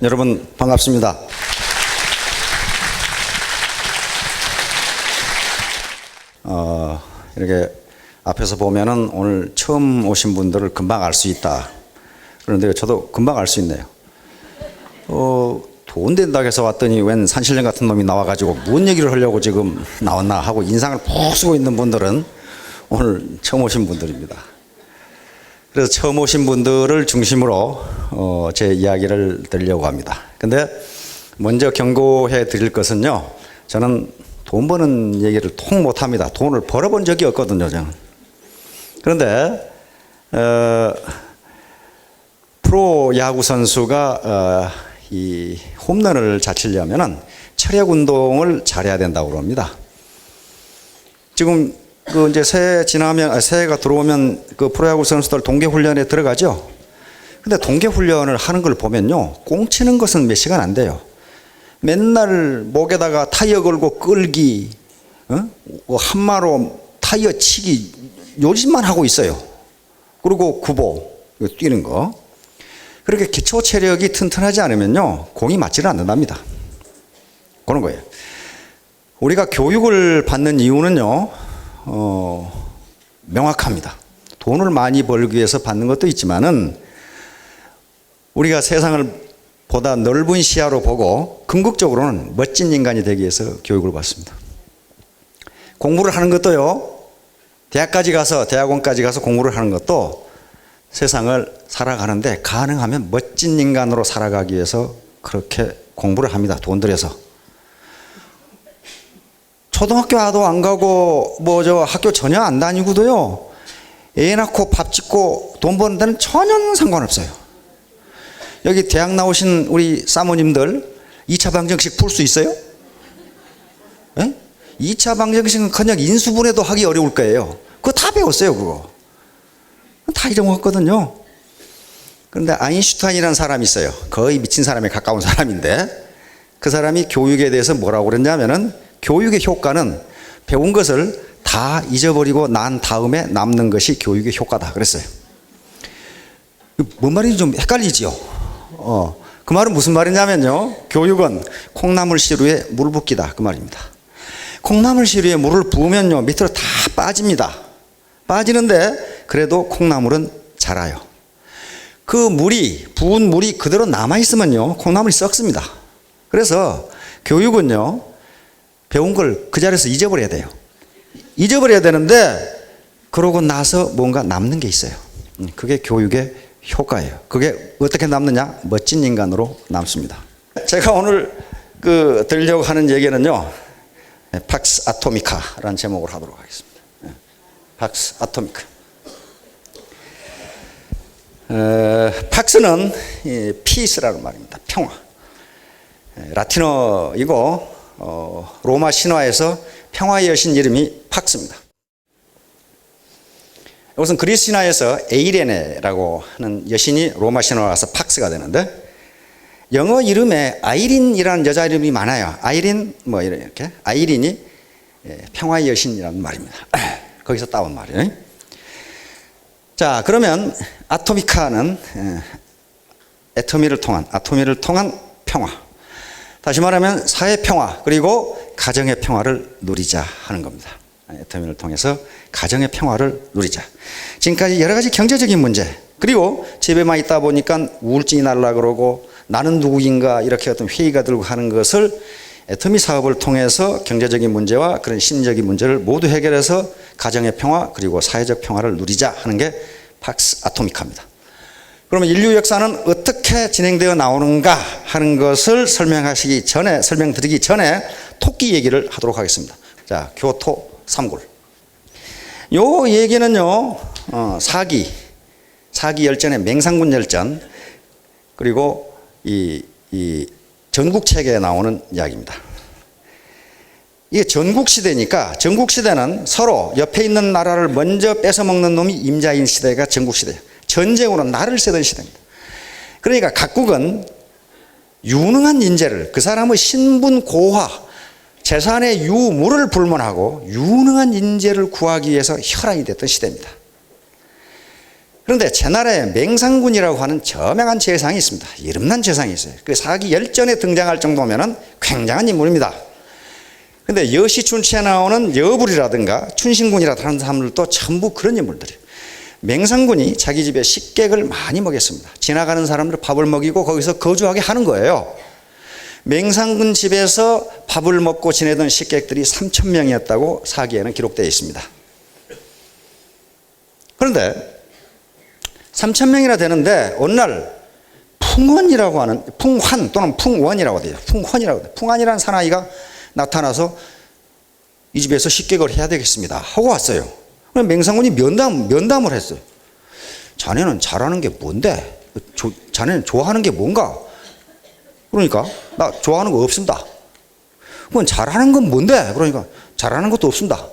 여러분 반갑습니다. 이렇게 앞에서 보면은 오늘 처음 오신 분들을 금방 알 수 있다. 그런데 저도 금방 알 수 있네요. 돈 된다고 해서 왔더니 웬 산신령 같은 놈이 나와가지고 뭔 얘기를 하려고 지금 나왔나 하고 인상을 푹 쓰고 있는 분들은 오늘 처음 오신 분들입니다. 그래서 처음 오신 분들을 중심으로 제 이야기를 드리려고 합니다. 근데 먼저 경고해 드릴 것은요, 저는 돈 버는 얘기를 통 못합니다. 돈을 벌어본 적이 없거든요, 저는. 그런데 프로 야구 선수가 이 홈런을 잘 치려면은 체력 운동을 잘해야 된다고 그럽니다. 지금 이제 새해가 들어오면 그 프로야구 선수들 동계 훈련에 들어가죠. 근데 동계 훈련을 하는 걸 보면요, 꽁치는 것은 몇 시간 안 돼요. 맨날 목에다가 타이어 걸고 끌기, 한마로 타이어 치기, 요즘만 하고 있어요. 그리고 구보, 뛰는 거. 그렇게 기초 체력이 튼튼하지 않으면요, 공이 맞지를 않는답니다. 그런 거예요. 우리가 교육을 받는 이유는요, 명확합니다. 돈을 많이 벌기 위해서 받는 것도 있지만은 우리가 세상을 보다 넓은 시야로 보고 궁극적으로는 멋진 인간이 되기 위해서 교육을 받습니다. 공부를 하는 것도요, 대학원까지 가서 공부를 하는 것도 세상을 살아가는데 가능하면 멋진 인간으로 살아가기 위해서 그렇게 공부를 합니다. 돈 들여서. 초등학교도 안 가고 학교 전혀 안 다니고도요, 애 낳고 밥 짓고 돈 버는 데는 전혀 상관없어요. 여기 대학 나오신 우리 사모님들 2차 방정식 풀 수 있어요? 예? 2차 방정식은 그냥 인수분해도 하기 어려울 거예요. 그거 다 배웠어요. 그거 다 잊어먹었거든요. 그런데 아인슈타인이라는 사람이 있어요. 거의 미친 사람에 가까운 사람인데, 그 사람이 교육에 대해서 뭐라고 그랬냐면은, 교육의 효과는 배운 것을 다 잊어버리고 난 다음에 남는 것이 교육의 효과다 그랬어요. 뭔 말인지 좀 헷갈리지요? 그 말은 무슨 말이냐면요, 교육은 콩나물 시루에 물 붓기다 그 말입니다. 콩나물 시루에 물을 부으면요, 밑으로 다 빠집니다. 빠지는데 그래도 콩나물은 자라요. 그 부은 물이 그대로 남아있으면요, 콩나물이 썩습니다. 그래서 교육은요, 배운 걸 그 자리에서 잊어버려야 돼요. 잊어버려야 되는데 그러고 나서 뭔가 남는 게 있어요. 그게 교육의 효과예요. 그게 어떻게 남느냐? 멋진 인간으로 남습니다. 제가 오늘 드리려고 하는 얘기는요, 팍스 아토미카라는 제목으로 하도록 하겠습니다. 팍스 아토미카. 팍스는 피스라는 말입니다. 평화. 라틴어이고 로마 신화에서 평화의 여신 이름이 팍스입니다. 이것은 그리스 신화에서 에이레네라고 하는 여신이 로마 신화에 와서 팍스가 되는데, 영어 이름에 아이린이라는 여자 이름이 많아요. 아이린 이렇게 아이린이 평화의 여신이라는 말입니다. 거기서 따온 말이에요. 자, 그러면 아토미카는 아토미를 통한 평화. 다시 말하면 사회 평화, 그리고 가정의 평화를 누리자 하는 겁니다. 애터미를 통해서 가정의 평화를 누리자. 지금까지 여러 가지 경제적인 문제, 그리고 집에만 있다 보니까 우울증이 날라 그러고 나는 누구인가 이렇게 어떤 회의가 들고 하는 것을 애터미 사업을 통해서 경제적인 문제와 그런 심리적인 문제를 모두 해결해서 가정의 평화 그리고 사회적 평화를 누리자 하는 게 팍스 아토미카입니다. 그러면 인류 역사는 어떻게 진행되어 나오는가 하는 것을 설명드리기 전에 토끼 얘기를 하도록 하겠습니다. 자, 교토 삼골. 요 얘기는요, 사기 열전의 맹상군 열전, 그리고 이 전국체계에 나오는 이야기입니다. 이게 전국시대니까, 전국시대는 서로 옆에 있는 나라를 먼저 뺏어먹는 놈이 임자인 시대가 전국시대예요. 전쟁으로 나를 세던 시대입니다. 그러니까 각국은 유능한 인재를, 그 사람의 신분 고화, 재산의 유무를 불문하고 유능한 인재를 구하기 위해서 혈안이 됐던 시대입니다. 그런데 제나라에 맹상군이라고 하는 저명한 재상이 있습니다. 이름난 재상이 있어요. 그 사기 열전에 등장할 정도면은 굉장한 인물입니다. 근데 여시춘치에 나오는 여불이라든가 춘신군이라든가 하는 사람들도 전부 그런 인물들이에요. 맹상군이 자기 집에 식객을 많이 먹였습니다. 지나가는 사람들 밥을 먹이고 거기서 거주하게 하는 거예요. 맹상군 집에서 밥을 먹고 지내던 식객들이 3,000명이었다고 사기에는 기록되어 있습니다. 그런데 3,000명이나 되는데 어느 날 풍원이라고 하는, 풍환 또는 풍원이라고 돼요. 풍환이라고 돼요. 풍환이라는 사나이가 나타나서 이 집에서 식객을 해야 되겠습니다 하고 왔어요. 그럼 맹상군이 면담을 했어요. 자네는 잘하는 게 뭔데? 자네는 좋아하는 게 뭔가? 그러니까 나 좋아하는 거 없습니다. 그럼 잘하는 건 뭔데? 그러니까 잘하는 것도 없습니다.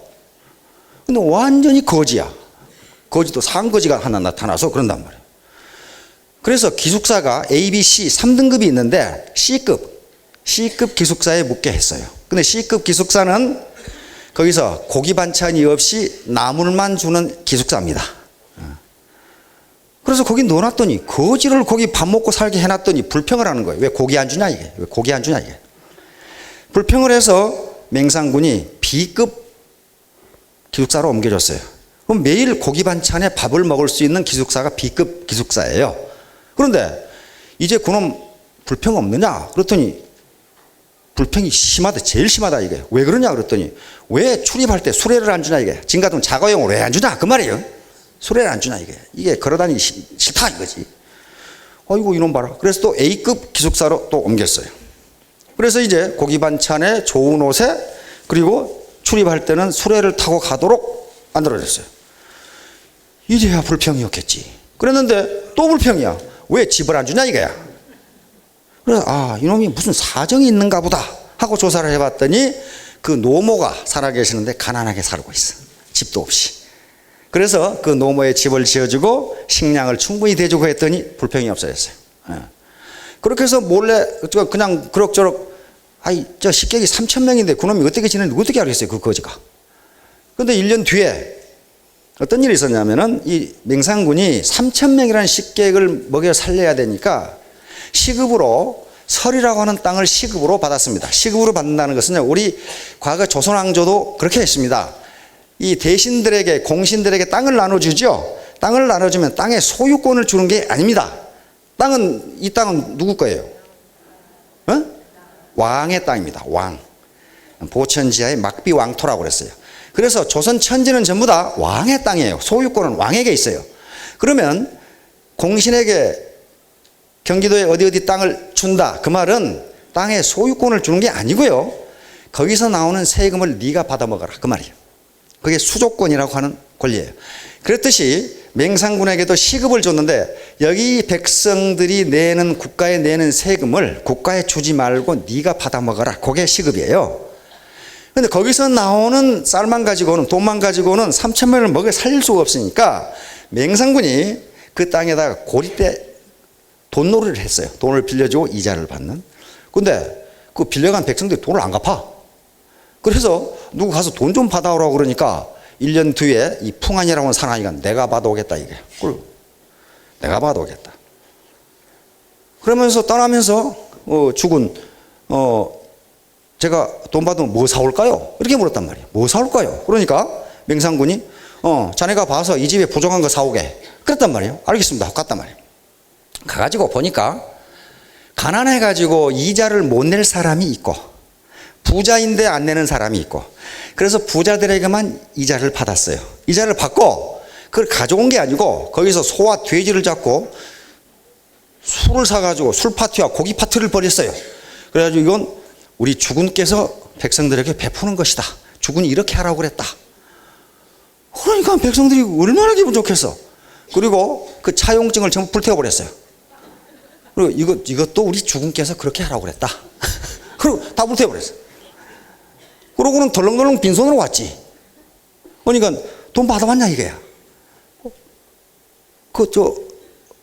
근데 완전히 거지야. 거지도 상거지가 하나 나타나서 그런단 말이에요. 그래서 기숙사가 A, B, C 3등급이 있는데 C급 기숙사에 묵게 했어요. 근데 C급 기숙사는 거기서 고기 반찬이 없이 나물만 주는 기숙사입니다. 그래서 거기 넣어놨더니 거지를 거기 밥 먹고 살게 해놨더니 불평을 하는 거예요. 왜 고기 안 주냐 이게. 왜 고기 안 주냐 이게. 불평을 해서 맹상군이 B급 기숙사로 옮겨줬어요. 그럼 매일 고기 반찬에 밥을 먹을 수 있는 기숙사가 B급 기숙사예요. 그런데 이제 그놈 불평 없느냐? 그랬더니 불평이 심하다. 제일 심하다 이게. 왜 그러냐 그랬더니 왜 출입할 때 수레를 안 주냐 이게. 지금 같으면 자가용을 왜 안 주냐 그 말이에요. 수레를 안 주냐 이게 걸어다니기 싫다 이거지. 아이고 이놈 봐라. 그래서 또 A급 기숙사로 또 옮겼어요. 그래서 이제 고기 반찬에 좋은 옷에 그리고 출입할 때는 수레를 타고 가도록 만들어졌어요. 이제야 불평이었겠지. 그랬는데 또 불평이야. 왜 집을 안 주냐 이거야. 그래서 이놈이 무슨 사정이 있는가 보다 하고 조사를 해봤더니 그 노모가 살아계시는데 가난하게 살고 있어. 집도 없이. 그래서 그 노모의 집을 지어주고 식량을 충분히 대주고 했더니 불평이 없어졌어요. 그렇게 해서 몰래 그냥 그럭저럭 저 식객이 3,000명인데 그놈이 어떻게 지내는지 어떻게 알겠어요 그 거지가. 그런데 1년 뒤에 어떤 일이 있었냐면은 이 맹상군이 3,000명이라는 식객을 먹여 살려야 되니까 시급으로 설이라고 하는 땅을 시급으로 받았습니다. 시급으로 받는다는 것은 우리 과거 조선왕조도 그렇게 했습니다. 이 대신들에게 공신들에게 땅을 나눠주죠. 땅을 나눠주면 땅의 소유권을 주는 게 아닙니다. 이 땅은 누구 거예요? 왕의 땅입니다. 왕. 보천지하의 막비왕토라고 그랬어요. 그래서 조선 천지는 전부 다 왕의 땅이에요. 소유권은 왕에게 있어요. 그러면 공신에게 경기도에 어디 땅을 준다. 그 말은 땅의 소유권을 주는 게 아니고요. 거기서 나오는 세금을 네가 받아먹어라. 그 말이에요. 그게 수조권이라고 하는 권리예요. 그랬듯이 맹상군에게도 시급을 줬는데 여기 백성들이 내는 국가에 내는 세금을 국가에 주지 말고 네가 받아먹어라. 그게 시급이에요. 근데 거기서 나오는 쌀만 가지고는 돈만 가지고는 3,000명을 먹여 살릴 수가 없으니까 맹상군이 그 땅에다가 고리때 돈놀이를 했어요. 돈을 빌려주고 이자를 받는. 근데 그 빌려간 백성들이 돈을 안 갚아. 그래서 누구 가서 돈 좀 받아오라고 그러니까 1년 뒤에 이 풍한이라고 하는 사나이가 내가 받아오겠다 이게. 내가 받아오겠다. 그러면서 떠나면서 죽은 제가 돈 받으면 뭐 사올까요? 이렇게 물었단 말이에요. 뭐 사올까요? 그러니까 맹상군이 자네가 봐서 이 집에 부족한 거 사오게. 그랬단 말이에요. 알겠습니다. 갔단 말이에요. 가가지고 보니까 가난해가지고 이자를 못 낼 사람이 있고 부자인데 안 내는 사람이 있고 그래서 부자들에게만 이자를 받았어요. 이자를 받고 그걸 가져온 게 아니고 거기서 소와 돼지를 잡고 술을 사가지고 술 파티와 고기 파티를 벌였어요. 그래가지고 이건 우리 주군께서 백성들에게 베푸는 것이다. 주군이 이렇게 하라고 그랬다. 그러니까 백성들이 얼마나 기분 좋겠어. 그리고 그 차용증을 전부 불태워버렸어요. 그리고 이것도 우리 주군께서 그렇게 하라고 그랬다. 그리고 다 불태워버렸어요. 그러고는 덜렁덜렁 빈손으로 왔지. 그러니까 돈 받아왔냐 이거야.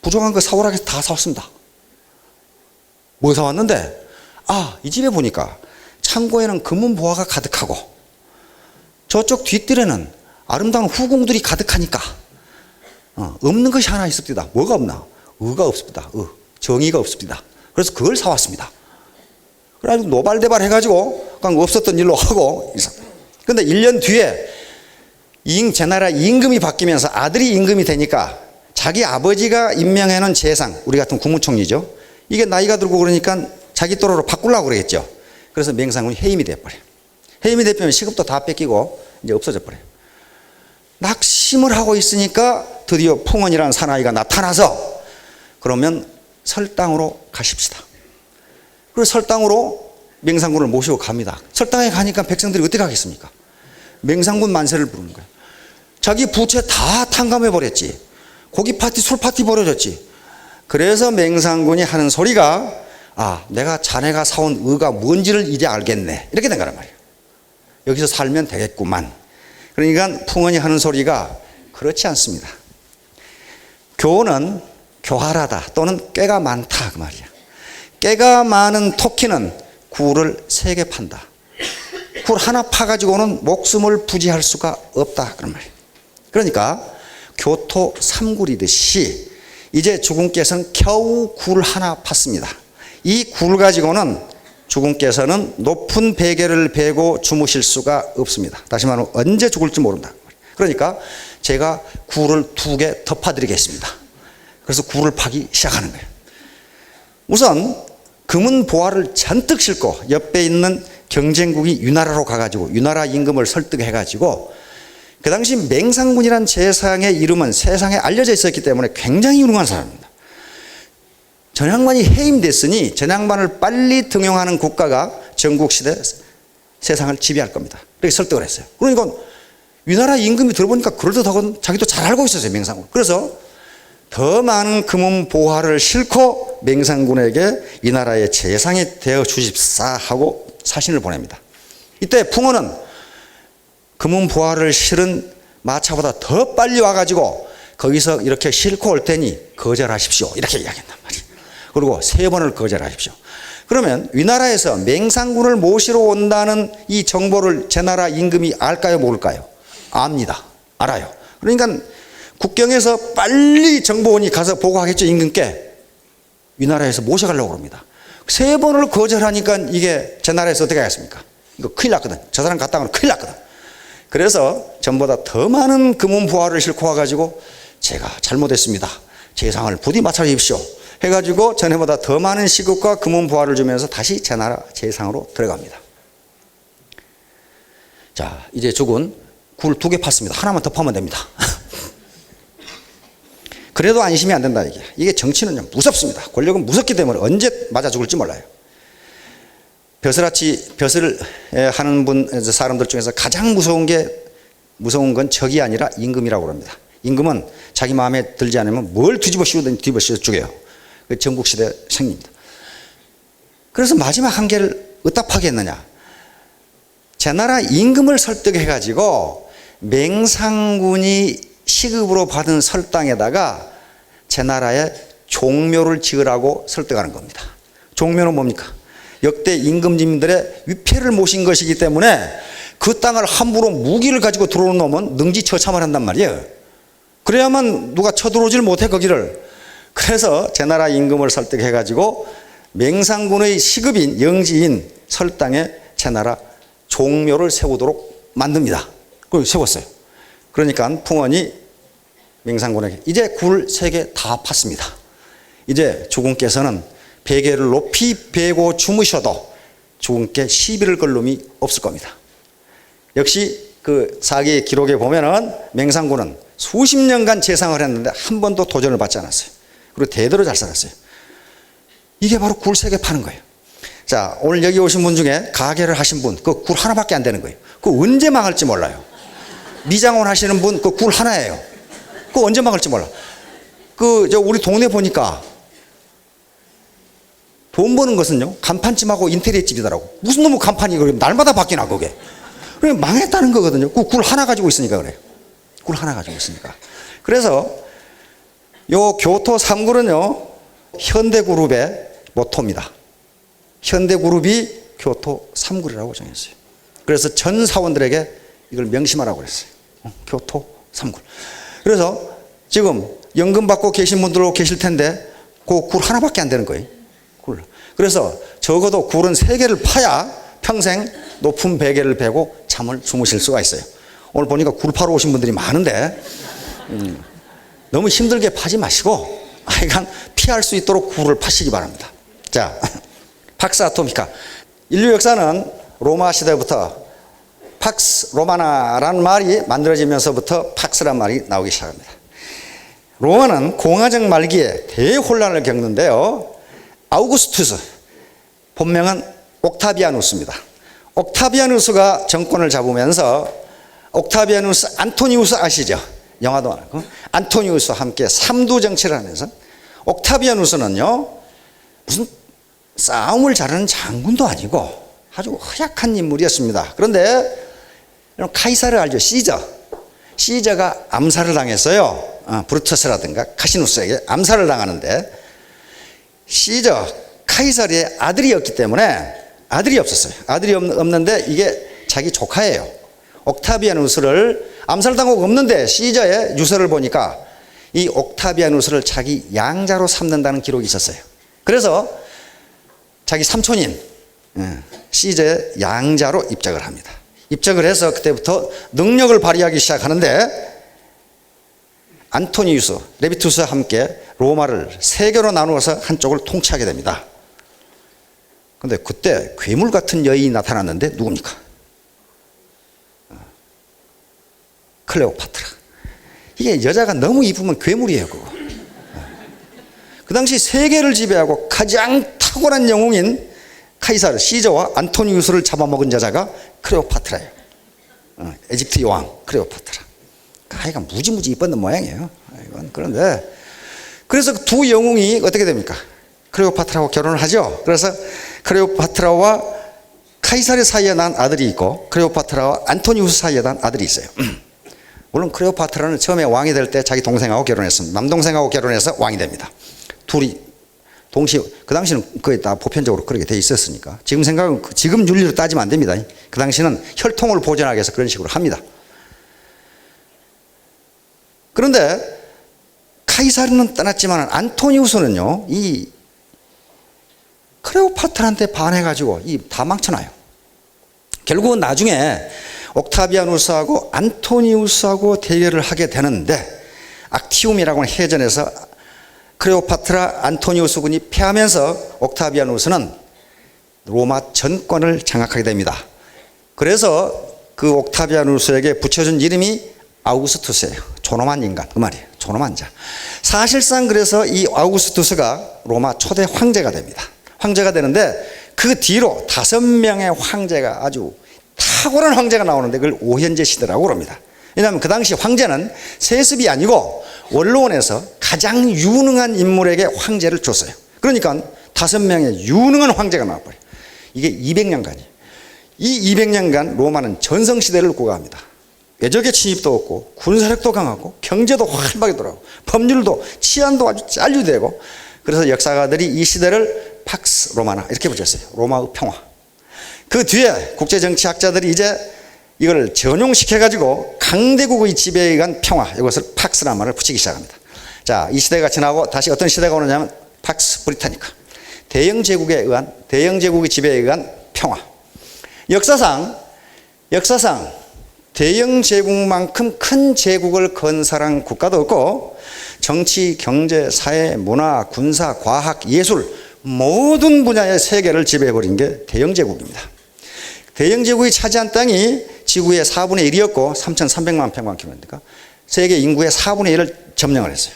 부족한 거 사오라 해서 다 사왔습니다. 뭐 사왔는데 이 집에 보니까 창고에는 금은 보화가 가득하고 저쪽 뒷뜰에는 아름다운 후궁들이 가득하니까 없는 것이 하나 있습니다. 뭐가 없나? 의가 없습니다. 정의가 없습니다. 그래서 그걸 사왔습니다. 그래가지고 노발대발 해가지고 그냥 없었던 일로 하고. 근데 1년 뒤에 제나라 임금이 바뀌면서 아들이 임금이 되니까 자기 아버지가 임명해놓은 재상, 우리 같은 국무총리죠. 이게 나이가 들고 그러니까 자기 또래로 바꾸려고 그러겠죠. 그래서 맹상군이 해임이 돼버려요. 해임이 되면 시급도 다 뺏기고 이제 없어져 버려요. 낙심을 하고 있으니까 드디어 풍원이라는 사나이가 나타나서 그러면 설당으로 가십시다. 그래서 설당으로 맹상군을 모시고 갑니다. 설당에 가니까 백성들이 어떻게 하겠습니까? 맹상군 만세를 부르는 거예요. 자기 부채 다 탕감해버렸지. 고기 파티, 술 파티 벌어졌지. 그래서 맹상군이 하는 소리가 내가 자네가 사온 의가 뭔지를 이제 알겠네. 이렇게 된 거란 말이에요. 여기서 살면 되겠구만. 그러니까 풍원이 하는 소리가 그렇지 않습니다. 교는 교활하다 또는 꾀가 많다 그 말이야. 꾀가 많은 토끼는 굴을 3개 판다. 굴 하나 파가지고는 목숨을 부지할 수가 없다 그런 말이에요. 그러니까 교토 3굴이듯이 이제 주군께서는 겨우 굴 하나 팠습니다. 이 굴 가지고는 주군께서는 높은 베개를 베고 주무실 수가 없습니다. 다시 말하면 언제 죽을지 모른다. 그러니까 제가 굴을 2개 더 파드리겠습니다. 그래서 굴을 파기 시작하는 거예요. 우선 금은 보화를 잔뜩 싣고 옆에 있는 경쟁국이 유나라로 가가지고 유나라 임금을 설득해가지고 그 당시 맹상군이란 재상의 이름은 세상에 알려져 있었기 때문에 굉장히 유능한 사람입니다. 전향반이 해임됐으니 전향반을 빨리 등용하는 국가가 전국시대 세상을 지배할 겁니다. 그렇게 설득을 했어요. 그러니까 위나라 임금이 들어보니까 그럴듯하고 자기도 잘 알고 있었어요, 맹상군. 그래서 더 많은 금은 보화를 싣고 맹상군에게 이 나라의 재상이 되어 주십사 하고 사신을 보냅니다. 이때 풍원은 금은 보화를 실은 마차보다 더 빨리 와가지고 거기서 이렇게 싣고 올 테니 거절하십시오. 이렇게 이야기한단 말이에요. 그리고 3번을 거절하십시오. 그러면 위나라에서 맹상군을 모시러 온다는 이 정보를 제나라 임금이 알까요, 모를까요? 압니다. 알아요. 그러니까 국경에서 빨리 정보원이 가서 보고하겠죠, 임금께. 위나라에서 모셔가려고 합니다. 3번을 거절하니까 이게 제나라에서 어떻게 하겠습니까? 이거 큰일 났거든. 저 사람 갔다 가면 큰일 났거든. 그래서 전보다 더 많은 금은 보화를 싣고 와가지고 제가 잘못했습니다. 재상을 부디 맞춰 주십시오. 해가지고 전에보다 더 많은 시급과 금은 보화를 주면서 다시 제나라 재상으로 들어갑니다. 자, 이제 죽은 굴 2개 팠습니다. 하나만 더 파면 됩니다. 그래도 안심이 안 된다 이게. 이게 정치는 무섭습니다. 권력은 무섭기 때문에 언제 맞아 죽을지 몰라요. 벼슬을 하는 사람들 중에서 가장 무서운 건 적이 아니라 임금이라고 합니다. 임금은 자기 마음에 들지 않으면 뭘 뒤집어 씌우든 뒤집어 씌워 죽여요. 그 전국시대 생립니다. 그래서 마지막 한계를 어디다 파기했느냐. 제나라 임금을 설득해가지고 맹상군이 시급으로 받은 설당에다가 제나라에 종묘를 지으라고 설득하는 겁니다. 종묘는 뭡니까? 역대 임금님들의 위패를 모신 것이기 때문에 그 땅을 함부로 무기를 가지고 들어오는 놈은 능지처참을 한단 말이에요. 그래야만 누가 쳐들어오질 못해 거기를. 그래서 제나라 임금을 설득해가지고 맹상군의 시급인 영지인 설당에 제나라 종묘를 세우도록 만듭니다. 그걸 세웠어요. 그러니까 풍원이 맹상군에게 이제 굴 3개 다 팠습니다. 이제 주군께서는 베개를 높이 베고 주무셔도 주군께 시비를 걸 놈이 없을 겁니다. 역시 그 사기 기록에 보면은 맹상군은 수십 년간 재상을 했는데 한 번도 도전을 받지 않았어요. 그리고 대대로 잘 살았어요. 이게 바로 굴 3개 파는 거예요. 자, 오늘 여기 오신 분 중에 가게를 하신 분, 그 굴 하나밖에 안 되는 거예요. 그 언제 망할지 몰라요. 미장원 하시는 분, 그 굴 하나예요. 그 언제 망할지 몰라. 우리 동네 보니까 돈 버는 것은요, 간판집하고 인테리어 집이더라고. 무슨 놈의 간판이 그래. 날마다 바뀌나, 그게. 그래, 망했다는 거거든요. 그 굴 하나 가지고 있으니까 그래요. 굴 하나 가지고 있으니까. 그래서 요 교토 3굴은요, 현대그룹의 모토입니다. 현대그룹이 교토 3굴이라고 정했어요. 그래서 전 사원들에게 이걸 명심하라고 그랬어요. 교토 3굴. 그래서 지금 연금 받고 계신 분들도 계실 텐데 그 굴 하나밖에 안 되는 거예요. 굴. 그래서 적어도 굴은 3개를 파야 평생 높은 베개를 베고 잠을 주무실 수가 있어요. 오늘 보니까 굴 파러 오신 분들이 많은데 너무 힘들게 파지 마시고 하여간 피할 수 있도록 굴을 파시기 바랍니다. 자, 팍스 아토미카. 인류 역사는 로마 시대부터 팍스 로마나라는 말이 만들어지면서부터 팍스란 말이 나오기 시작합니다. 로마는 공화정 말기에 대혼란을 겪는데요. 아우구스투스, 본명은 옥타비아누스입니다. 옥타비아누스가 정권을 잡으면서 옥타비아누스 안토니우스 아시죠? 영화도 나고 안토니우스와 함께 삼두 정치를 하면서 옥타비아누스는요 무슨 싸움을 잘하는 장군도 아니고 아주 허약한 인물이었습니다. 그런데 카이사르 알죠? 시저가 암살을 당했어요. 브루투스라든가 카시누스에게 암살을 당하는데 카이사르의 아들이었기 때문에 아들이 없었어요. 아들이 없는데 이게 자기 조카예요. 옥타비아누스를 암살당하고 없는데 시저의 유서를 보니까 이 옥타비아누스를 자기 양자로 삼는다는 기록이 있었어요. 그래서 자기 삼촌인 시저의 양자로 입적을 합니다. 입적을 해서 그때부터 능력을 발휘하기 시작하는데 안토니우스, 레비투스와 함께 로마를 3개로 나누어서 한쪽을 통치하게 됩니다. 그런데 그때 괴물 같은 여인이 나타났는데 누굽니까? 클레오파트라. 이게 여자가 너무 이쁘면 괴물이에요, 그거. 그 당시 세계를 지배하고 가장 탁월한 영웅인 카이사르, 시저와 안토니우스를 잡아먹은 여자가 클레오파트라예요. 에집트 여왕 클레오파트라. 아이가 무지무지 이뻤던 모양이에요. 그런데 그래서 두 영웅이 어떻게 됩니까? 클레오파트라하고 결혼을 하죠. 그래서 클레오파트라와 카이사르 사이에 난 아들이 있고 클레오파트라와 안토니우스 사이에 난 아들이 있어요. 물론 클레오파트라는 처음에 왕이 될 때 자기 동생하고 결혼했습니다. 남동생하고 결혼해서 왕이 됩니다. 둘이 동시에, 그 당시는 거의 다 보편적으로 그렇게 돼 있었으니까. 지금 생각은, 지금 윤리로 따지면 안 됩니다. 그 당시는 혈통을 보존하기 위해서 그런 식으로 합니다. 그런데 카이사르는 떠났지만 안토니우스는요, 이 클레오파트라한테 반해가지고 다 망쳐놔요. 결국은 나중에 옥타비아누스하고 안토니우스하고 대결을 하게 되는데 악티움이라고 하는 해전에서 클레오파트라 안토니우스 군이 패하면서 옥타비아누스는 로마 전권을 장악하게 됩니다. 그래서 그 옥타비아누스에게 붙여준 이름이 아우구스투스예요. 존엄한 인간, 그 말이에요. 존엄한 자. 사실상 그래서 이 아우구스투스가 로마 초대 황제가 됩니다. 황제가 되는데 그 뒤로 5명의 황제가, 아주 탁월한 황제가 나오는데 그걸 오현제 시대라고 그럽니다. 왜냐하면 그 당시 황제는 세습이 아니고 원로원에서 가장 유능한 인물에게 황제를 줬어요. 그러니까 5명의 유능한 황제가 나와버려요. 이게 200년간이에요. 이 200년간 로마는 전성시대를 구가합니다. 외적의 침입도 없고 군사력도 강하고 경제도 활발하게 돌아가고 법률도 치안도 아주 짤류되고, 그래서 역사가들이 이 시대를 팍스 로마나 이렇게 붙였어요. 로마의 평화. 그 뒤에 국제정치학자들이 이제 이걸 전용시켜가지고 강대국의 지배에 의한 평화, 이것을 팍스라는 말을 붙이기 시작합니다. 자, 이 시대가 지나고 다시 어떤 시대가 오느냐면 팍스 브리타니카. 대영 제국의 지배에 의한 평화. 역사상 대영 제국만큼 큰 제국을 건설한 국가도 없고, 정치, 경제, 사회, 문화, 군사, 과학, 예술 모든 분야의 세계를 지배해버린 게 대영 제국입니다. 대영 제국이 차지한 땅이 지구의 4분의 1이었고 3,300만 평방킬로미터니까 세계 인구의 4분의 1을 점령을 했어요.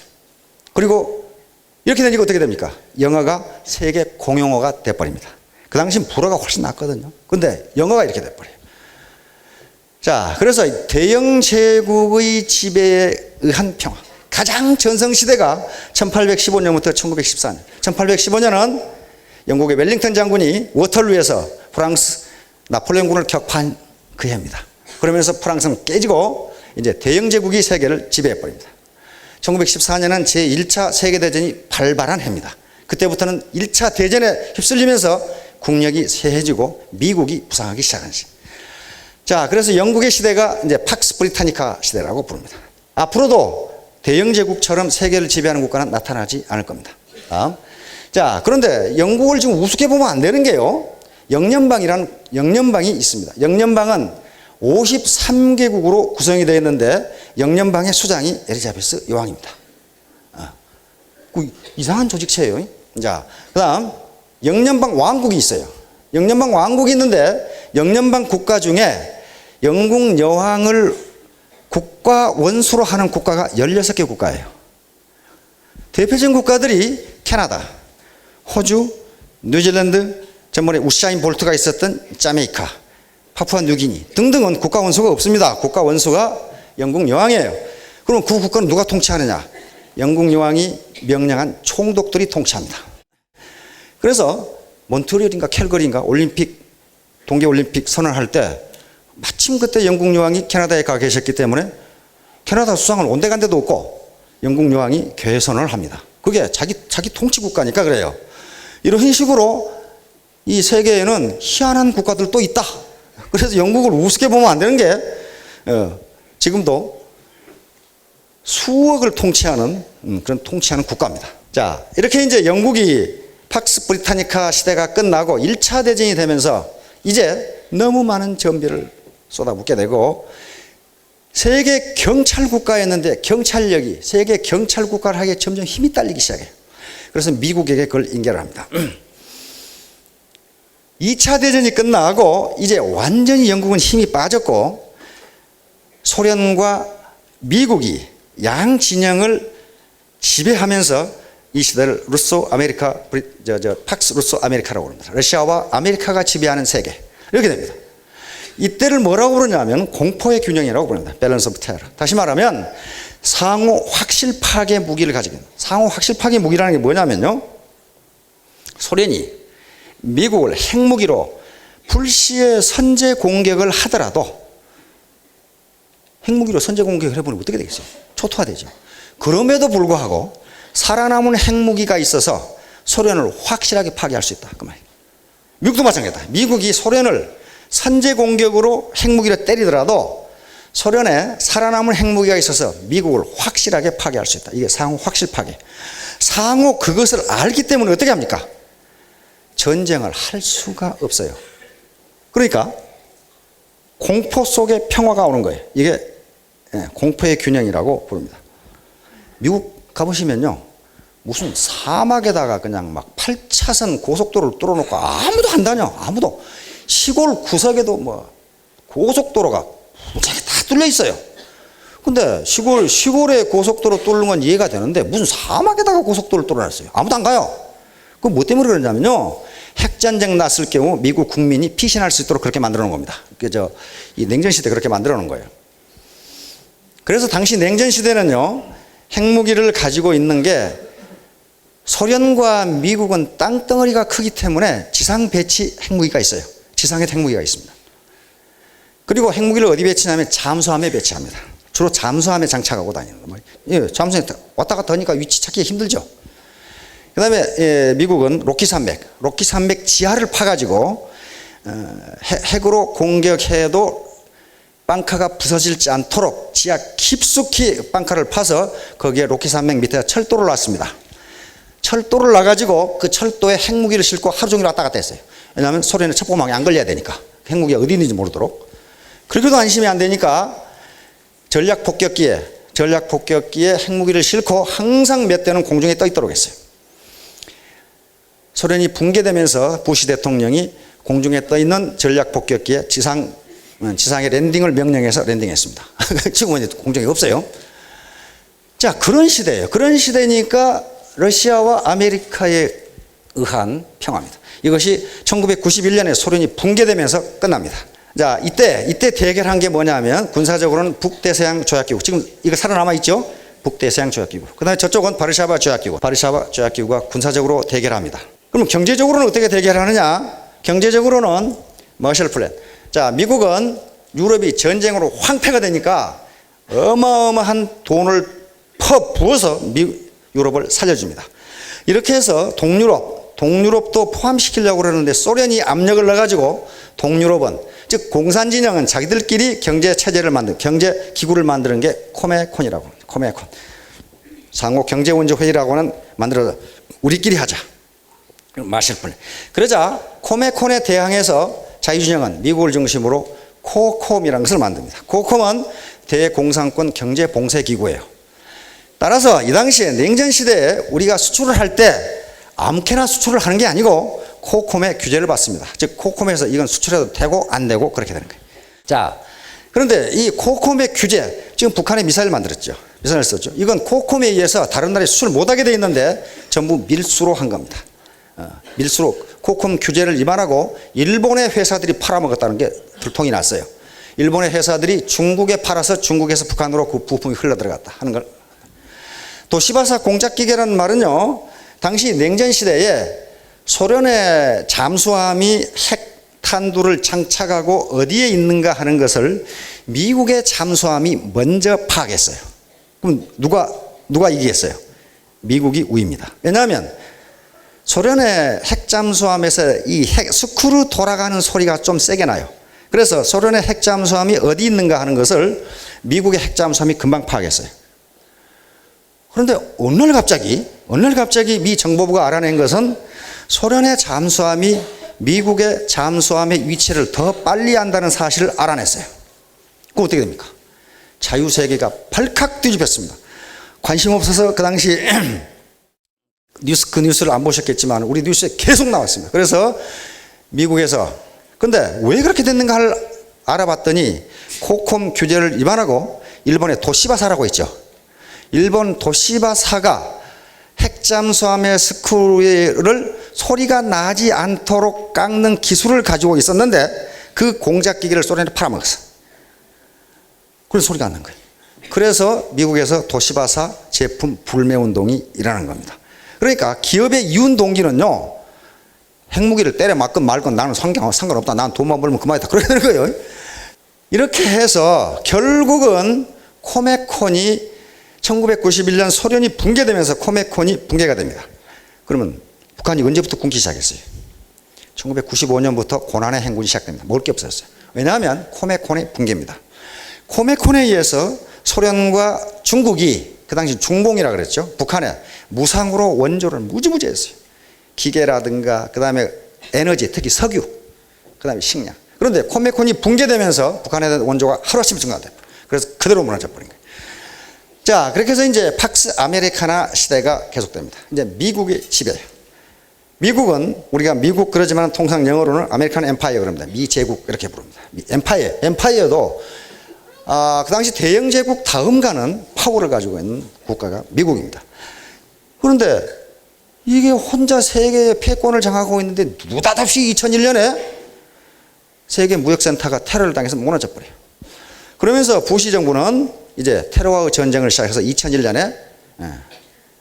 그리고 이렇게 되니까 어떻게 됩니까? 영어가 세계 공용어가 돼버립니다. 그 당시엔 불어가 훨씬 낫거든요. 근데 영어가 이렇게 돼버려요. 자, 그래서 대영 제국의 지배에 의한 평화. 가장 전성시대가 1815년부터 1914년. 1815년은 영국의 웰링턴 장군이 워털루에서 프랑스 나폴레옹군을 격파한 그 해입니다. 그러면서 프랑스는 깨지고 이제 대영 제국이 세계를 지배해버립니다. 1914년은 제1차 세계대전이 발발한 해입니다. 그때부터는 1차 대전에 휩쓸리면서 국력이 쇠해지고 미국이 부상하기 시작한 시. 자, 그래서 영국의 시대가 이제 팍스 브리타니카 시대라고 부릅니다. 앞으로도 대영 제국처럼 세계를 지배하는 국가는 나타나지 않을 겁니다. 다음. 자, 그런데 영국을 지금 우습게 보면 안 되는 게요. 영연방이 있습니다. 영연방은 53개국으로 구성이 되어 있는데 영연방의 수장이 엘리자베스 여왕입니다. 이상한 조직체예요. 자, 그다음 영연방 왕국이 있어요. 영연방 왕국이 있는데 영연방 국가 중에 영국 여왕을 국가 원수로 하는 국가가 16개 국가예요. 대표적인 국가들이 캐나다, 호주, 뉴질랜드, 전번에 우사인 볼트가 있었던 자메이카, 파푸아 뉴기니 등등은 국가 원수가 없습니다. 국가 원수가 영국 여왕이에요. 그럼 그 국가는 누가 통치하느냐? 영국 여왕이 명령한 총독들이 통치합니다. 그래서 몬트리올인가 캘거리인가 올림픽, 동계올림픽 선언할 때 마침 그때 영국 여왕이 캐나다에 가 계셨기 때문에 캐나다 수상을 온데간데도 없고 영국 여왕이 개회 선언을 합니다. 그게 자기 통치 국가니까 그래요. 이런 식으로 이 세계에는 희한한 국가들도 있다. 그래서 영국을 우습게 보면 안 되는 게 지금도 수억을 통치하는 그런 통치하는 국가입니다. 자, 이렇게 이제 영국이 팍스 브리타니카 시대가 끝나고 1차 대전이 되면서 이제 너무 많은 전비를 쏟아붓게 되고 세계 경찰 국가였는데 경찰력이 세계 경찰 국가를 하기에 점점 힘이 딸리기 시작해요. 그래서 미국에게 그걸 인계를 합니다. 2차 대전이 끝나고 이제 완전히 영국은 힘이 빠졌고 소련과 미국이 양 진영을 지배하면서 이 시대를 루소 아메리카, 팍스 루소 아메리카라고 합니다. 러시아와 아메리카가 지배하는 세계. 이렇게 됩니다. 이때를 뭐라고 부르냐면 공포의 균형이라고 부릅니다. 밸런스 오브 테러. 다시 말하면 상호 확실 파괴 무기를 가지고 있는. 상호 확실 파괴 무기라는 게 뭐냐면요. 소련이 미국을 핵무기로 불시에 선제 공격을 하더라도 핵무기로 선제 공격을 해보면 어떻게 되겠어요? 초토화되죠. 그럼에도 불구하고 살아남은 핵무기가 있어서 소련을 확실하게 파괴할 수 있다. 그 말이에요. 미국도 마찬가지다. 미국이 소련을 선제 공격으로 핵무기를 때리더라도 소련에 살아남은 핵무기가 있어서 미국을 확실하게 파괴할 수 있다. 이게 상호 확실 파괴. 상호 그것을 알기 때문에 어떻게 합니까? 전쟁을 할 수가 없어요. 그러니까 공포 속에 평화가 오는 거예요. 이게 공포의 균형이라고 부릅니다. 미국 가보시면요. 무슨 사막에다가 그냥 막 8차선 고속도로를 뚫어놓고 아무도 안 다녀. 아무도. 시골 구석에도 뭐 고속도로가 무지하게 다 뚫려 있어요. 근데 시골에 고속도로 뚫는 건 이해가 되는데 무슨 사막에다가 고속도로를 뚫어놨어요. 아무도 안 가요. 그건 뭐 때문에 그러냐면요. 핵전쟁 났을 경우 미국 국민이 피신할 수 있도록 그렇게 만들어 놓은 겁니다. 이 냉전시대 그렇게 만들어 놓은 거예요. 그래서 당시 냉전시대는요. 핵무기를 가지고 있는 게 소련과 미국은 땅덩어리가 크기 때문에 지상 배치 핵무기가 있어요. 지상에 핵무기가 있습니다. 그리고 핵무기를 어디 배치냐면 잠수함에 배치합니다. 주로 잠수함에 장착하고 다니는 거예요. 잠수함에 왔다 갔다 하니까 위치 찾기가 힘들죠. 그 다음에 미국은 로키산맥 지하를 파가지고 핵으로 공격해도 빵카가 부서지지 않도록 지하 깊숙이 빵카를 파서 거기에 로키산맥 밑에 철도를 놨습니다. 철도를 놔가지고 그 철도에 핵무기를 싣고 하루 종일 왔다 갔다 했어요. 왜냐하면 소련의 첩보망에 안 걸려야 되니까. 핵무기가 어디 있는지 모르도록. 그렇게도 안심이 안 되니까 전략 폭격기에 핵무기를 싣고 항상 몇 대는 공중에 떠 있도록 했어요. 소련이 붕괴되면서 부시 대통령이 공중에 떠 있는 전략 폭격기에 지상에 랜딩을 명령해서 랜딩했습니다. 지금은 공중에 없어요. 자, 그런 시대예요. 그런 시대니까 러시아와 아메리카에 의한 평화입니다. 이것이 1991년에 소련이 붕괴되면서 끝납니다. 자, 이때 대결한 게 뭐냐면 군사적으로는 북대서양 조약기구. 지금 이거 살아남아 있죠? 북대서양 조약기구. 그 다음에 저쪽은 바르샤바 조약기구. 바르샤바 조약기구가 군사적으로 대결합니다. 그럼 경제적으로는 어떻게 대결하느냐? 경제적으로는 머셜 플랜. 자, 미국은 유럽이 전쟁으로 황폐가 되니까 어마어마한 돈을 퍼부어서 유럽을 살려줍니다. 이렇게 해서 동유럽도 포함시키려고 그러는데 소련이 압력을 넣어가지고 동유럽은 즉 공산진영은 자기들끼리 경제 체제를 경제 기구를 만드는 게 코메콘이라고 합니다. 코메콘. 상호 경제원조회의라고는 만들어서 우리끼리 하자. 마실 뿐. 그러자 코메콘에 대항해서 자유진영은 미국을 중심으로 코콤이라는 것을 만듭니다. 코콤은 대공산권 경제봉쇄기구예요. 따라서 이 당시에 냉전시대에 우리가 수출을 할 때 아무렇게나 수출을 하는 게 아니고 코콤의 규제를 받습니다. 즉 코콤에서 이건 수출해도 되고 안 되고 그렇게 되는 거예요. 자, 그런데 이 코콤의 규제, 지금 북한에 미사일 만들었죠. 미사일 썼죠. 이건 코콤에 의해서 다른 나라에 수출 못하게 돼 있는데 전부 밀수로 한 겁니다. 밀수로 코콤 규제를 위반하고 일본의 회사들이 팔아먹었다는 게 들통이 났어요. 일본의 회사들이 중국에 팔아서 중국에서 북한으로 그 부품이 흘러들어갔다 하는 걸. 도시바사 공작기계라는 말은요, 당시 냉전시대에 소련의 잠수함이 핵탄두를 장착하고 어디에 있는가 하는 것을 미국의 잠수함이 먼저 파악했어요. 그럼 누가 이기겠어요? 미국이 우위입니다. 왜냐하면 소련의 핵잠수함에서 이 스크루 돌아가는 소리가 좀 세게 나요. 그래서 소련의 핵잠수함이 어디 있는가 하는 것을 미국의 핵잠수함이 금방 파악했어요. 그런데 어느 날 갑자기 미 정보부가 알아낸 것은 소련의 잠수함이 미국의 잠수함의 위치를 더 빨리 안다는 사실을 알아냈어요. 그럼 어떻게 됩니까? 자유세계가 발칵 뒤집혔습니다. 관심 없어서 그 당시 그 뉴스를 안 보셨겠지만 우리 뉴스에 계속 나왔습니다. 그래서 미국에서 근데 왜 그렇게 됐는가를 알아봤더니 코콤 규제를 위반하고 일본의 도시바사라고 있죠. 일본 도시바사가 핵잠수함의 스크루를 소리가 나지 않도록 깎는 기술을 가지고 있었는데 그 공작기기를 소련에 팔아먹었어. 그래서 소리가 안 난 거예요. 그래서 미국에서 도시바사 제품 불매운동이 일어난 겁니다. 그러니까 기업의 이윤 동기는요, 핵무기를 때려 맞건 말건 나는 상관없다. 난 돈만 벌면 그만이다. 그렇게 되는 거예요. 이렇게 해서 결국은 코메콘이 1991년 소련이 붕괴되면서 코메콘이 붕괴가 됩니다. 그러면 북한이 언제부터 굶기 시작했어요? 1995년부터 고난의 행군이 시작됩니다. 먹을 게 없었어요. 왜냐하면 코메콘의 붕괴입니다. 코메콘에 의해서 소련과 중국이 그 당시 중공이라 그랬죠. 북한에 무상으로 원조를 무지무지 했어요. 기계라든가 그 다음에 에너지, 특히 석유, 그 다음에 식량. 그런데 코메콘이 붕괴되면서 북한에 대한 원조가 하루아침에 증가돼요. 그래서 그대로 무너져 버린 거예요. 자, 그렇게 해서 이제 팍스 아메리카나 시대가 계속됩니다. 이제 미국의 지배예요. 미국은 우리가 미국 그러지만 통상 영어로는 아메리칸 엠파이어 그럽니다. 미 제국 이렇게 부릅니다. 엠파이어도 그 당시 대영 제국 다음 가는 파워를 가지고 있는 국가가 미국입니다. 그런데 이게 혼자 세계의 패권을 장악하고 있는데 느닷없이 2001년에 세계 무역센터가 테러를 당해서 무너져 버려요. 그러면서 부시 정부는 이제 테러와의 전쟁을 시작해서 2001년에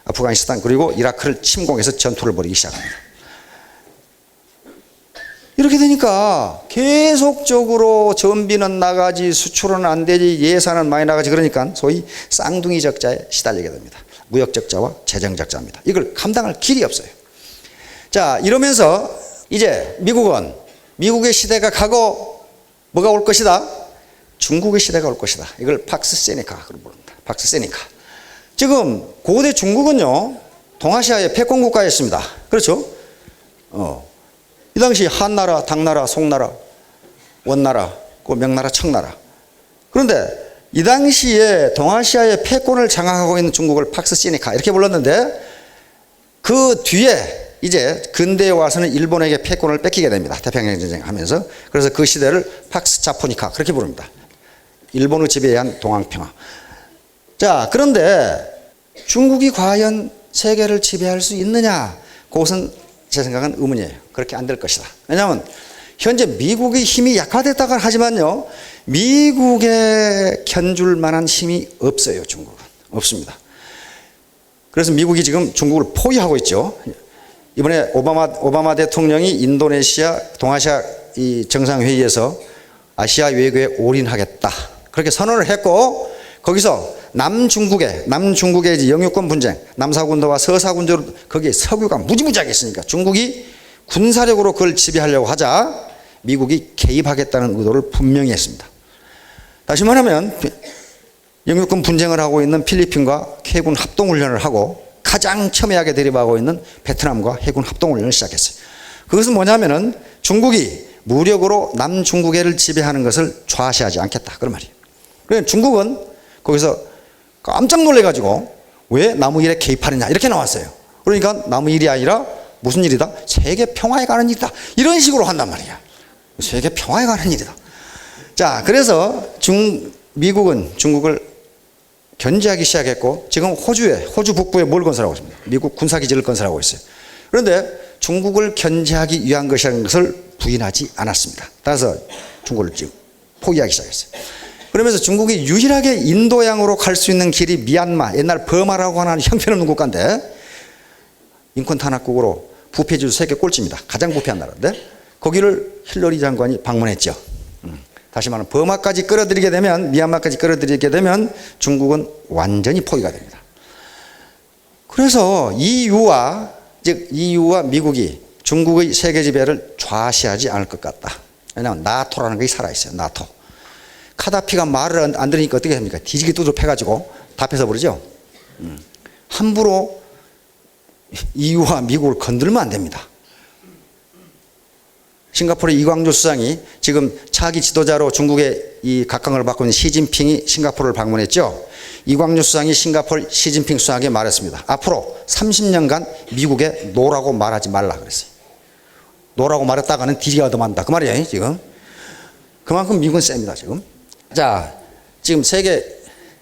아프가니스탄 그리고 이라크를 침공해서 전투를 벌이기 시작합니다. 이렇게 되니까 계속적으로 전비는 나가지 수출은 안 되지 예산은 많이 나가지 그러니까 소위 쌍둥이 적자에 시달리게 됩니다. 무역 적자와 재정 적자입니다. 이걸 감당할 길이 없어요. 자, 이러면서 이제 미국의 시대가 가고 뭐가 올 것이다? 중국의 시대가 올 것이다. 이걸 팍스 세니카로 부릅니다. 팍스 세니카. 지금 고대 중국은요, 동아시아의 패권 국가였습니다. 그렇죠? 이 당시 한나라, 당나라, 송나라, 원나라, 그 명나라, 청나라. 그런데 이 당시에 동아시아의 패권을 장악하고 있는 중국을 팍스 세니카 이렇게 불렀는데 그 뒤에 이제 근대에 와서는 일본에게 패권을 뺏기게 됩니다. 태평양 전쟁 하면서. 그래서 그 시대를 팍스 자포니카 그렇게 부릅니다. 일본의 지배에 의한 동학평화. 자, 그런데 중국이 과연 세계를 지배할 수 있느냐? 그것은 제 생각은 의문이에요. 그렇게 안 될 것이다. 왜냐하면 현재 미국의 힘이 약화됐다고 하지만요, 미국에 견줄 만한 힘이 없어요. 중국은 없습니다. 그래서 미국이 지금 중국을 포위하고 있죠. 이번에 오바마 대통령이 인도네시아 동아시아 이 정상회의에서 아시아 외교에 올인하겠다 그렇게 선언을 했고, 거기서 남중국의 영유권 분쟁, 남사군도와 서사군도 거기에 석유가 무지무지하게 있으니까 중국이 군사력으로 그걸 지배하려고 하자 미국이 개입하겠다는 의도를 분명히 했습니다. 다시 말하면 영유권 분쟁을 하고 있는 필리핀과 해군 합동훈련을 하고 가장 첨예하게 대립하고 있는 베트남과 해군 합동훈련을 시작했어요. 그것은 뭐냐면은 중국이 무력으로 남중국해를 지배하는 것을 좌시하지 않겠다 그런 말이에요. 그래서 중국은 거기서 깜짝 놀래가지고 왜 남의 일에 개입하느냐 이렇게 나왔어요. 그러니까 남의 일이 아니라 무슨 일이다? 세계 평화에 관한 일이다. 이런 식으로 한단 말이야. 세계 평화에 관한 일이다. 자, 그래서 미국은 중국을 견제하기 시작했고 지금 호주 북부에 뭘 건설하고 있습니다. 미국 군사기지를 건설하고 있어요. 그런데 중국을 견제하기 위한 것이라는 것을 부인하지 않았습니다. 따라서 중국을 지금 포기하기 시작했어요. 그러면서 중국이 유일하게 인도양으로 갈 수 있는 길이 미얀마, 옛날 버마라고 하는 형편없는 국가인데 인권 탄압국으로 부패지수 세계 꼴찌입니다. 가장 부패한 나라인데 거기를 힐러리 장관이 방문했죠. 다시 말하면 버마까지 끌어들이게 되면, 미얀마까지 끌어들이게 되면 중국은 완전히 포기가 됩니다. 그래서 EU와 미국이 중국의 세계 지배를 좌시하지 않을 것 같다. 왜냐하면 나토라는 것이 살아있어요. 나토. 카다피가 말을 안 들으니까 어떻게 합니까? 뒤지게 두드려 패가지고 다 뺏어버리죠. 함부로 EU와 미국을 건들면 안 됩니다. 싱가포르의 이광주 수상이 지금 차기 지도자로 중국의 이 각광을 받고 있는 시진핑이 싱가포르를 방문했죠. 이광주 수상이 싱가포르 시진핑 수상에게 말했습니다. 앞으로 30년간 미국에 노라고 말하지 말라 그랬어요. 노라고 말했다가는 뒤지게 얻어맞는다 그 말이에요. 지금 그만큼 미국은 셉니다. 지금. 자, 지금 세계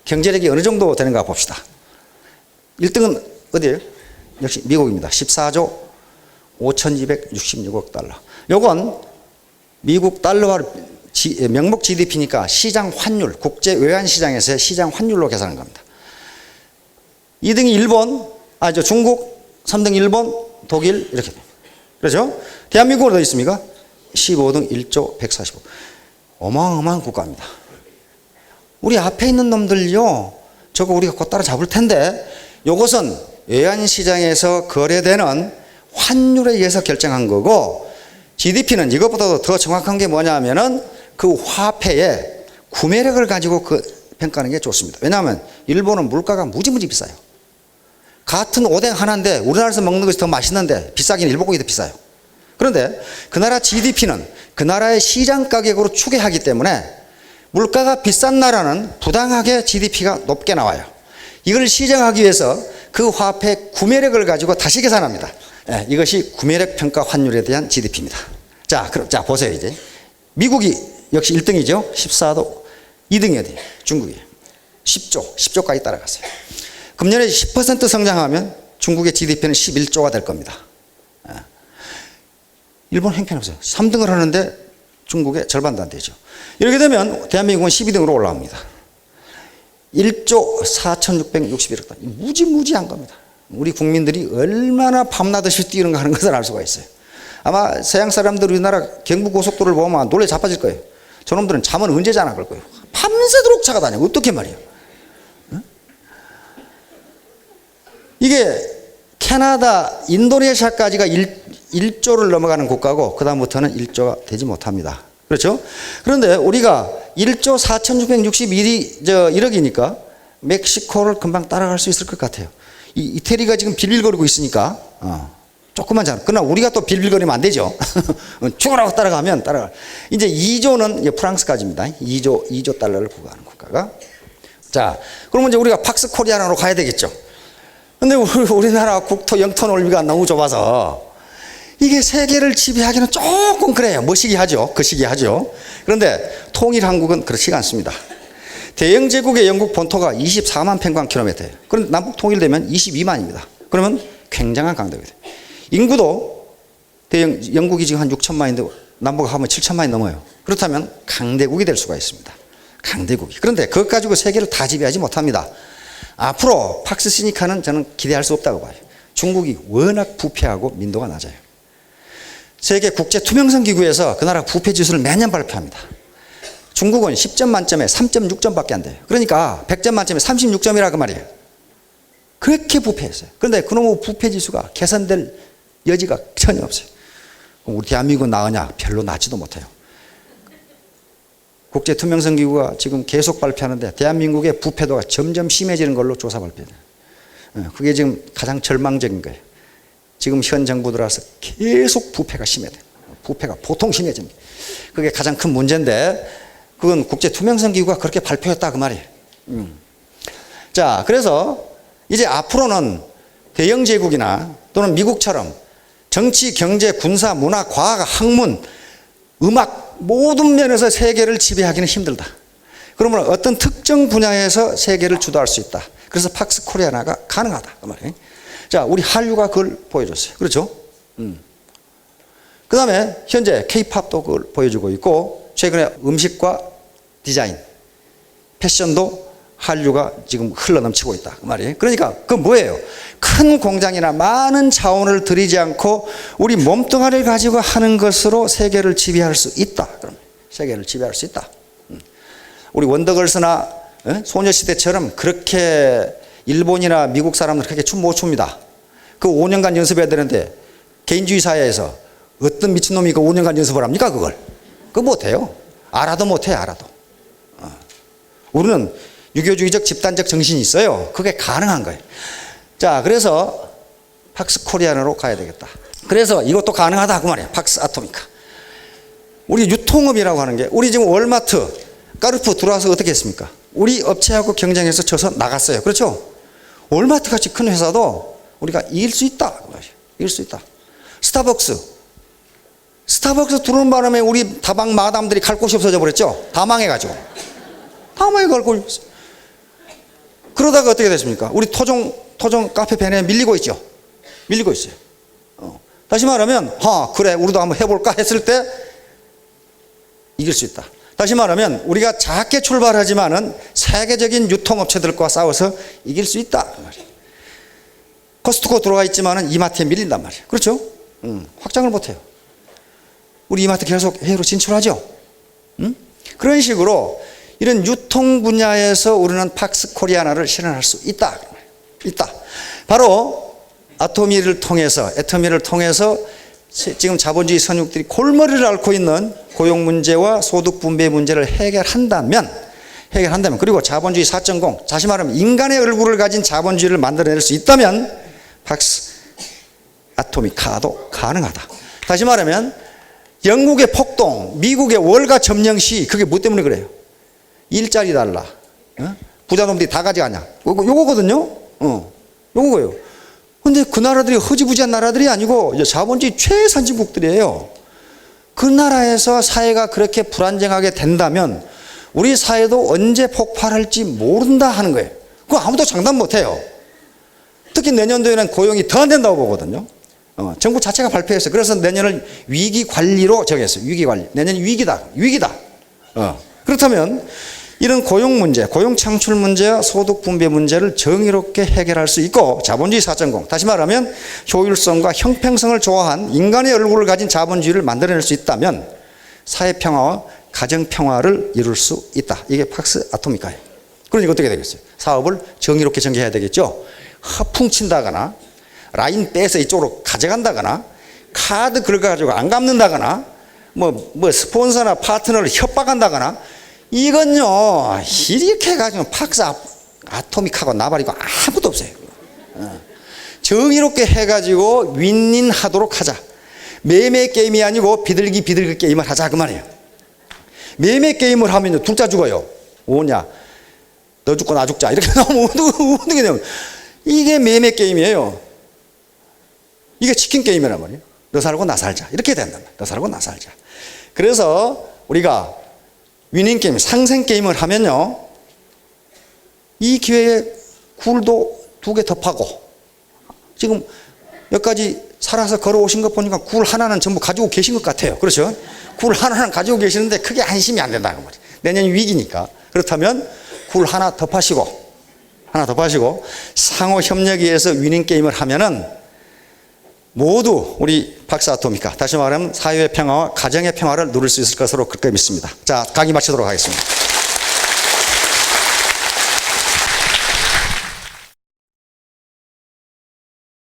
경제력이 어느 정도 되는가 봅시다. 1등은 어디예요? 역시 미국입니다. 14조 5,266억 달러. 요건 미국 달러화 명목 GDP니까 시장 환율, 국제 외환 시장에서의 시장 환율로 계산한 겁니다. 2등이 일본, 중국, 3등 일본, 독일 이렇게 됩니다. 그렇죠? 대한민국은 어디 있습니까? 15등 1조 145. 어마어마한 국가입니다. 우리 앞에 있는 놈들요, 저거 우리가 곧 따라잡을 텐데, 요것은 외환 시장에서 거래되는 환율에 의해서 결정한 거고, GDP는 이것보다도 더 정확한 게 뭐냐 하면은 그 화폐의 구매력을 가지고 평가하는 게 좋습니다. 왜냐하면 일본은 물가가 무지무지 비싸요. 같은 오뎅 하나인데 우리나라에서 먹는 것이 더 맛있는데 비싸긴 일본 고기 더 비싸요. 그런데 그 나라 GDP는 그 나라의 시장 가격으로 추계하기 때문에 물가가 비싼 나라는 부당하게 GDP가 높게 나와요. 이걸 시정하기 위해서 그 화폐 구매력을 가지고 다시 계산합니다. 예, 이것이 구매력 평가 환율에 대한 GDP입니다. 자, 보세요, 이제. 미국이 역시 1등이죠. 14도. 2등이 어디예요? 중국이에요. 10조까지 따라갔어요. 금년에 10% 성장하면 중국의 GDP는 11조가 될 겁니다. 예. 일본 형편없어요. 3등을 하는데 중국의 절반도 안 되죠. 이렇게 되면 대한민국은 12등으로 올라옵니다. 1조 4,661억 원. 무지무지한 겁니다. 우리 국민들이 얼마나 밤낮없이 뛰는가 하는 것을 알 수가 있어요. 아마 서양 사람들 우리나라 경부고속도로를 보면 놀래 자빠질 거예요. 저놈들은 잠은 언제 자나 그럴 거예요. 밤새도록 차가 다녀요. 어떻게 말이에요. 응? 이게 캐나다, 인도네시아까지가 1조를 넘어가는 국가고 그 다음부터는 1조가 되지 못합니다. 그렇죠? 그런데 우리가 1조 4,661억이니까 멕시코를 금방 따라갈 수 있을 것 같아요. 이태리가 지금 빌빌거리고 있으니까 조금만 잘. 그러나 우리가 또 빌빌거리면 안 되죠. 죽으라고 따라가면 따라가. 이제 2조는 프랑스까지입니다. 2조 달러를 부과하는 국가가. 자, 그러면 이제 우리가 팍스 코리아나로 가야 되겠죠. 근데 우리나라 국토 영토 넓이가 너무 좁아서 이게 세계를 지배하기는 조금 그래요. 머시기 하죠. 거시기 하죠. 그런데 통일 한국은 그렇지가 않습니다. 대영 제국의 영국 본토가 24만 평방킬로미터예요. 그런데 남북 통일되면 22만입니다. 그러면 굉장한 강대국이 돼요. 인구도 영국이 지금 한 6천만인데 남북 하면 7천만이 넘어요. 그렇다면 강대국이 될 수가 있습니다. 강대국이. 그런데 그것 가지고 세계를 다 지배하지 못합니다. 앞으로 팍스 시니카는 저는 기대할 수 없다고 봐요. 중국이 워낙 부패하고 민도가 낮아요. 세계 국제 투명성 기구에서 그 나라 부패 지수를 매년 발표합니다. 중국은 10점 만점에 3.6점밖에 안 돼요. 그러니까 100점 만점에 36점이라 그 말이에요. 그렇게 부패했어요. 그런데 그놈의 부패 지수가 개선될 여지가 전혀 없어요. 우리 대한민국은 나으냐? 별로 나지도 못해요. 국제투명성기구가 지금 계속 발표하는데 대한민국의 부패도가 점점 심해지는 걸로 조사 발표돼요. 그게 지금 가장 절망적인 거예요. 지금 현 정부 들어와서 계속 부패가 심해져요. 부패가 보통 심해집니다. 그게 가장 큰 문제인데 그건 국제투명성기구가 그렇게 발표했다 그 말이에요. 자, 그래서 이제 앞으로는 대영 제국이나 또는 미국처럼 정치, 경제, 군사, 문화, 과학, 학문, 음악 모든 면에서 세계를 지배하기는 힘들다. 그러면 어떤 특정 분야에서 세계를 주도할 수 있다. 그래서 팍스 코리아나가 가능하다 그 말이에요. 자, 우리 한류가 그걸 보여줬어요. 그렇죠? 그 다음에 현재 K-팝도 그걸 보여주고 있고 최근에 음식과 디자인, 패션도 한류가 지금 흘러넘치고 있다 그 말이에요. 그러니까 그 뭐예요? 큰 공장이나 많은 자원을 들이지 않고 우리 몸뚱아리를 가지고 하는 것으로 세계를 지배할 수 있다. 그럼 세계를 지배할 수 있다. 우리 원더걸스나 소녀시대처럼 그렇게 일본이나 미국 사람들 그렇게 춤 못 춥니다. 그 5년간 연습해야 되는데 개인주의 사회에서 어떤 미친놈이 그 5년간 연습을 합니까 그걸? 그거 못해요. 알아도 못해 알아도. 우리는 유교주의적 집단적 정신이 있어요. 그게 가능한 거예요. 자, 그래서 팍스 코리아나로 가야 되겠다. 그래서 이것도 가능하다 그 말이에요. 팍스 아토미카. 우리 유통업이라고 하는 게 우리 지금 월마트, 까르푸 들어와서 어떻게 했습니까? 우리 업체하고 경쟁해서 져서 나갔어요. 그렇죠? 월마트 같이 큰 회사도 우리가 이길 수 있다. 이길 수 있다. 스타벅스 들어오는 바람에 우리 다방 마담들이 갈 곳이 없어져 버렸죠? 다 망해가지고. 다 망해갈 곳이 없어요. 그러다가 어떻게 됐습니까? 우리 토종 카페 벤에 밀리고 있죠. 밀리고 있어요. 다시 말하면 그래 우리도 한번 해볼까 했을 때 이길 수 있다. 다시 말하면 우리가 작게 출발하지만은 세계적인 유통업체들과 싸워서 이길 수 있다. 코스트코 들어가 있지만은 이마트에 밀린단 말이에요. 그렇죠? 확장을 못해요. 우리 이마트 계속 해외로 진출하죠. 그런 식으로 이런 유통 분야에서 우리는 팍스 코리아나를 실현할 수 있다. 바로 애터미를 통해서 지금 자본주의 선육들이 골머리를 앓고 있는 고용 문제와 소득 분배 문제를 해결한다면 그리고 자본주의 4.0 다시 말하면 인간의 얼굴을 가진 자본주의를 만들어낼 수 있다면 팍스 아토미카도 가능하다. 다시 말하면 영국의 폭동, 미국의 월가 점령 시 그게 뭐 때문에 그래요? 일자리 달라. 부자놈들이 다 가져가냐. 요거거든요. 요거예요. 근데 그 나라들이 허지부지한 나라들이 아니고 자본주의 최선진국들이에요. 그 나라에서 사회가 그렇게 불안정하게 된다면 우리 사회도 언제 폭발할지 모른다 하는 거예요. 그거 아무도 장담 못해요. 특히 내년도에는 고용이 더 안 된다고 보거든요. 정부 자체가 발표했어요. 그래서 내년을 위기관리로 정했어요. 위기관리. 내년이 위기다. 그렇다면 이런 고용 문제, 고용 창출 문제와 소득 분배 문제를 정의롭게 해결할 수 있고 자본주의 4.0 다시 말하면 효율성과 형평성을 조화한 인간의 얼굴을 가진 자본주의를 만들어낼 수 있다면 사회평화와 가정평화를 이룰 수 있다. 이게 팍스 아토미카예요. 그러니까 어떻게 되겠어요? 사업을 정의롭게 전개해야 되겠죠. 허풍친다거나 라인 빼서 이쪽으로 가져간다거나 카드 긁어가지고 안 갚는다거나 뭐 스폰서나 파트너를 협박한다거나 이건요 이렇게 해가지고 팍스 아토믹하고 나발이고 아무것도 없어요. 정의롭게 해가지고 윈윈하도록 하자. 매매 게임이 아니고 비둘기 게임을 하자 그 말이에요. 매매 게임을 하면 둘 다 죽어요. 뭐냐 너 죽고 나 죽자 이렇게 나오면 어떻게 되냐면 이게 매매 게임이에요. 이게 치킨 게임이란 말이에요. 너 살고 나 살자 이렇게 된단 말이에요. 너 살고 나 살자. 그래서 우리가 위닝 게임, 상생 게임을 하면요 이 기회에 굴도 2개 더 파고 지금 여기까지 살아서 걸어오신 것 보니까 굴 하나는 전부 가지고 계신 것 같아요. 그렇죠? 굴 하나는 가지고 계시는데 크게 안심이 안 된다는 말이에요. 내년이 위기니까. 그렇다면 굴 하나 더 파시고 상호 협력에 의해서 위닝 게임을 하면은 모두 우리 팍스 아토미카 다시 말하면 사회의 평화와 가정의 평화를 누릴 수 있을 것으로 그렇게 믿습니다. 자, 강의 마치도록 하겠습니다.